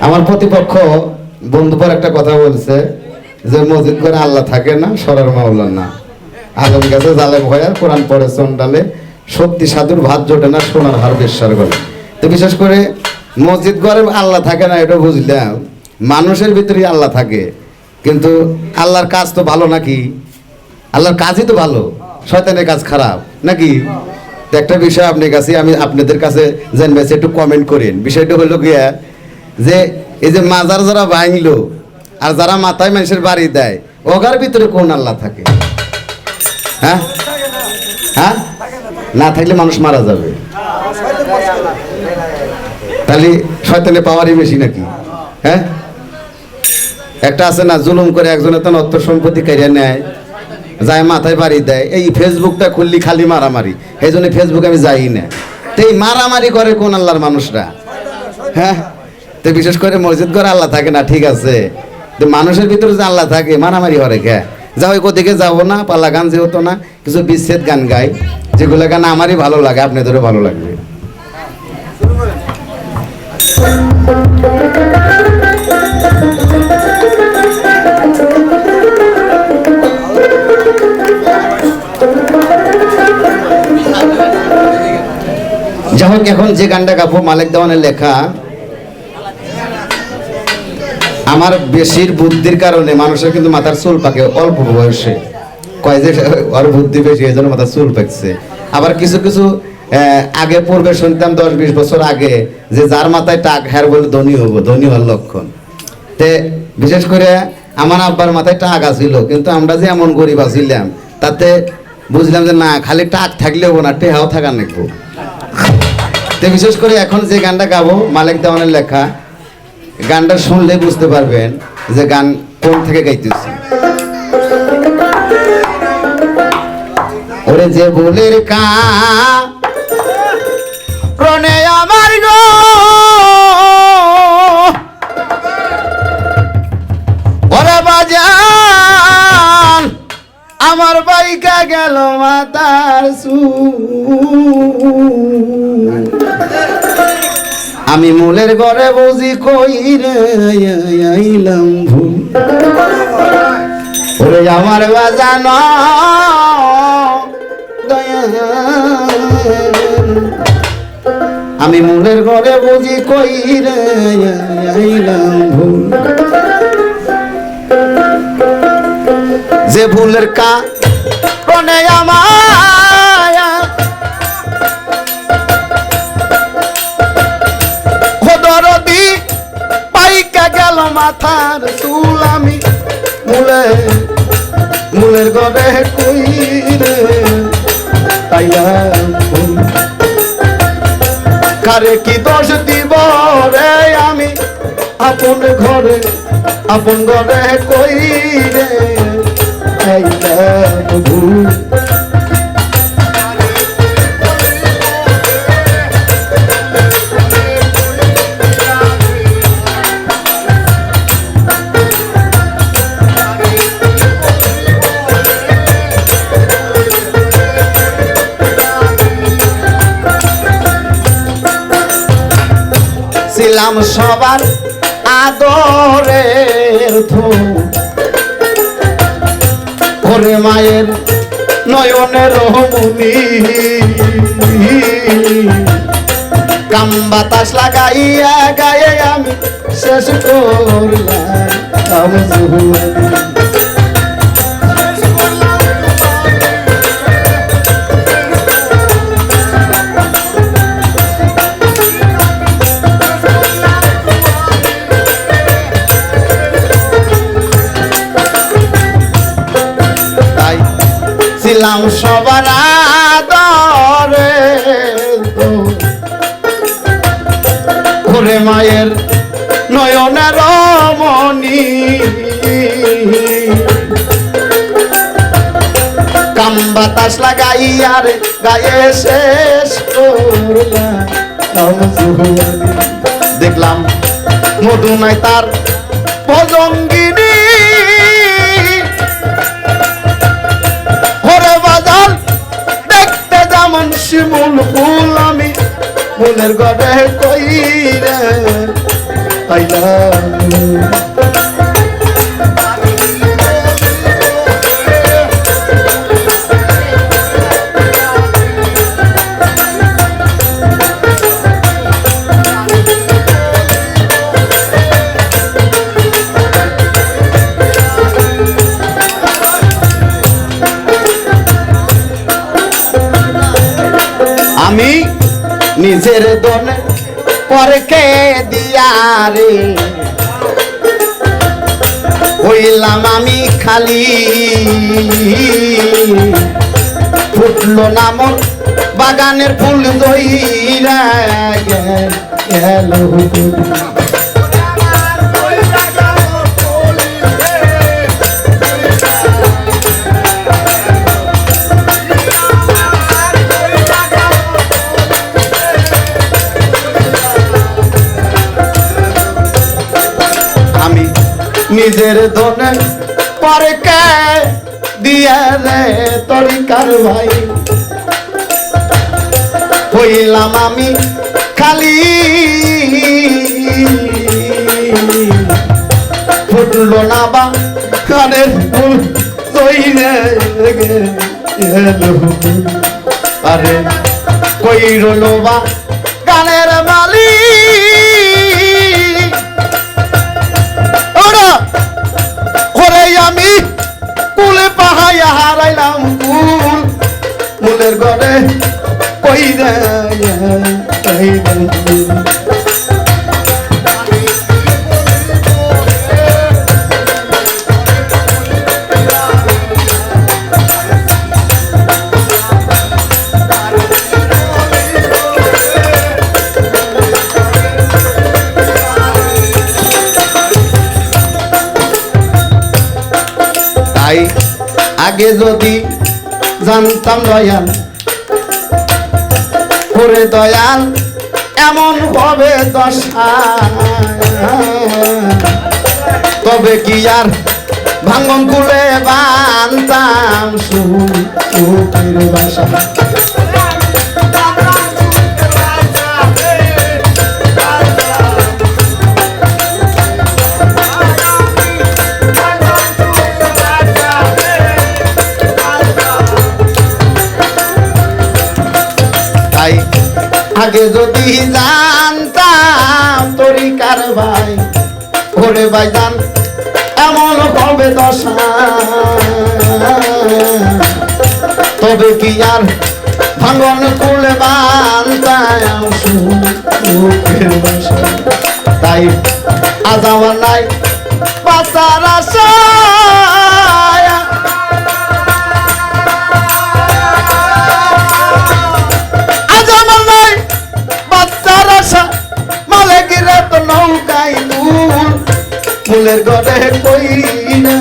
আমার প্রতিপক্ষ বন্ধুপর একটা কথা বলছে যে মসজিদ করে আল্লাহ থাকে না, সরার মাওলা না, আলম গেছে জালেম হয়ে কোরআন পড়ে চন্ডালে, সত্যি সাধুর ভাত জোটে না, সোনার হার বেশ্যার গলে। তো বিশেষ করে মসজিদ ঘরে আল্লাহ থাকে না এটা বুঝলাম, মানুষের ভিতরেই আল্লাহ থাকে। কিন্তু আল্লাহর কাজ তো ভালো নাকি? আল্লাহর কাজই তো ভালো, শয়তানের কাজ খারাপ নাকি? একটা বিষয় আপনার কাছে আমি আপনাদের কাছে জানবে, একটু কমেন্ট করেন। বিষয়টা হলো গিয়া যে এই যে মাজার যারা ভাঙলো আর যারা মাথায় মানুষের বাড়ি দেয়, ওগার ভিতরে কোন আল্লাহ থাকে? হ্যাঁ হ্যাঁ, না থাকলে মানুষ মারা যাবে, তাহলে শয়তানের পাওয়ারই বেশি নাকি? হ্যাঁ, একটা আছে না, জুলুম করে একজনের তো অর্থ সম্পত্তি কেড়ে নেয়, যায় মাথায় বাড়ি দেয়। এই ফেসবুকটা খুললি খালি মারামারি, এই জন্য ফেসবুকে আমি যাই না। তো এই মারামারি করে কোন আল্লাহর মানুষরা? হ্যাঁ, তো বিশেষ করে মসজিদ ঘরে আল্লাহ থাকে না, ঠিক আছে, তো মানুষের ভিতরে যে আল্লাহ থাকে, মারামারি হরে খে যা ওই কোদিকে যাবো না, পাল্লা গান যেহেতু না, কিছু বিচ্ছেদ গান গাই, যেগুলো গান আমারই ভালো লাগে, আপনাদেরও ভালো লাগবে। যাই হোক, এখন যে গানটা গাবো মালিক দেওয়ানের লেখা, আমার বেশির বুদ্ধির কারণে মানুষের কিন্তু মাথার চুল পাকে অল্প বয়সে, কয় যে ওর বুদ্ধি বেশি, এই জন্য মাথার চুল পাকছে। আবার কিছু কিছু আগে পূর্বে শুনতাম 10-20 বছর আগে যে যার মাথায় টাক হ্যার বলে ধনী হবো, ধনী হওয়ার লক্ষণ। তে বিশেষ করে আমার আব্বার মাথায় টাক আছিল, কিন্তু আমরা যে এমন গরিব আছিলাম তাতে বুঝলাম যে না, খালি টাক থাকলে হবো না, টেহাও থাকা নাকবো। তো বিশেষ করে এখন যে গানটা গাবো মালিক দেওয়ানের লেখা, গানটা শুনলে বুঝতে পারবেন যে গান কোন থেকে গাইতেছি। ওরে যে ভুলের কারণে আমার গো ওরে বাজান আমার বাইকা গেল মাতার চুল, আমি মূলের ঘরে বুঝি কই রে আইলাম ভুল। ওরে আমার বাজান আমি মূলের ঘরে বুঝি কই রে আইলাম ভুল। যে ভুলের কারণে আমার খোদরদি পাইকা গেল মাথার চুল, আমি মূলের ঘরে কই রে আইলাম ভুল। কারে কি দোষ দিব রে আমি আপন ঘরে কই রে আইলাম ভুল। ছিলাম সবার আদরের ধন, ওরে মায়ের নয়নের মনি, কাম বাতাস লাগাইয়া গায়ে আমি শেষ করলাম জুয়ানি। ছিলাম সবার আদরে ওরে মায়ের নয়নের মনি, কাম বাতাস লাগাইয়া রে গায়ে শেষ করলাম জুয়ানি। দেখলাম মধু নাই তার পজঙ্গিনী, শিমুল ফুল আমি ফুলের ঘরে কই রে আমি নিজের দনে পরকে দিয়ারে হইলাম আমি খালি ফুটলো নামক বাগানের ফুল দইরা গেল নিজের দনে পরকে দিয়া রে তরিকার ভাই হইলাম আমি খালি ফুটলো না বা কানের ফুল তৈরে গেল আরে কই রলো বা কানের মালি আমি কুলে পাহাইয়া হারাইলাম কুলের ঘরে কই আগে যদি জানতাম দয়াল করে দয়াল এমন হবে দশা তবে কি আর ভাঙন কুলে বানতাম সুখের বাসা আগে যদি জানতাম তরিকার ভাই ওরে ভাইজান এমন হবে দশা তবে কি আর ভাঙন কুলে বানতাম সুখের বাসা তাই আজ আমার নাই বাঁচার আশা ফুলের ঘরে কই না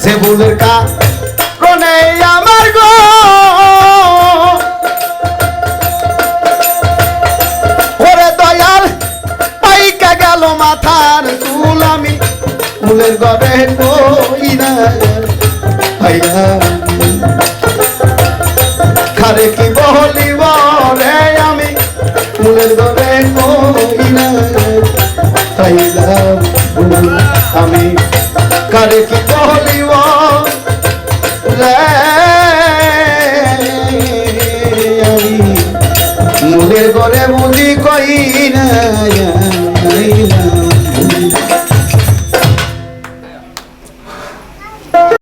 যে ফুলের কা কোনে আমার গো মাথার চুল আমি ফুলের ঘরে কই না খারে কি বলিব রে আমি ফুলের ঘরে কই না আমি কারে কি বলিব রে